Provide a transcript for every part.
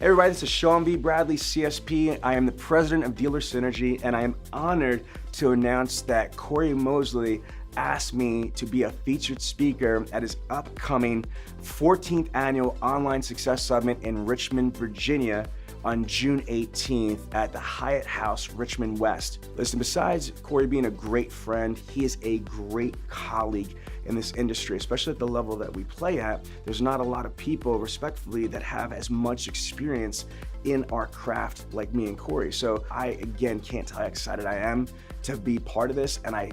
Hey everybody, this is Sean V. Bradley, CSP. I am the president of Dealer Synergy, and I am honored to announce that Corey Mosley asked me to be a featured speaker at his upcoming 14th annual Online Success Summit in Richmond, Virginia on June 18th at the Hyatt House, Richmond West. Listen, besides Corey being a great friend, he is a great colleague in this industry, especially at the level that we play at. There's not a lot of people, respectfully, that have as much experience in our craft like me and Corey. So I, again, can't tell you how excited I am to be part of this, and I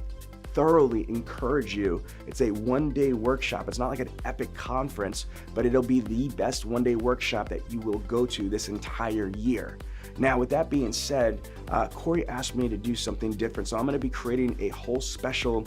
thoroughly encourage you. It's a one-day workshop. It's not like an epic conference, but it'll be the best one-day workshop that you will go to this entire year. Now, with that being said, Corey asked me to do something different. So I'm gonna be creating a whole special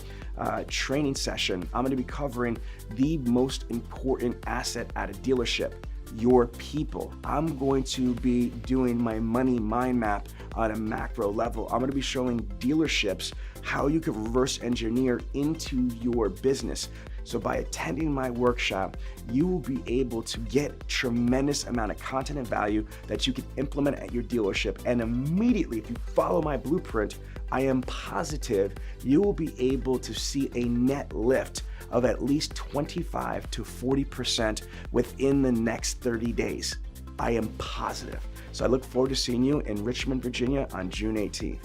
training session. I'm gonna be covering the most important asset at a dealership: your people. I'm going to be doing my money mind map on a macro level. I'm gonna be showing dealerships how you can reverse engineer into your business. So by attending my workshop, you will be able to get tremendous amount of content and value that you can implement at your dealership. And immediately, if you follow my blueprint, I am positive you will be able to see a net lift of at least 25 to 40% within the next 30 days. I am positive. So I look forward to seeing you in Richmond, Virginia on June 18th.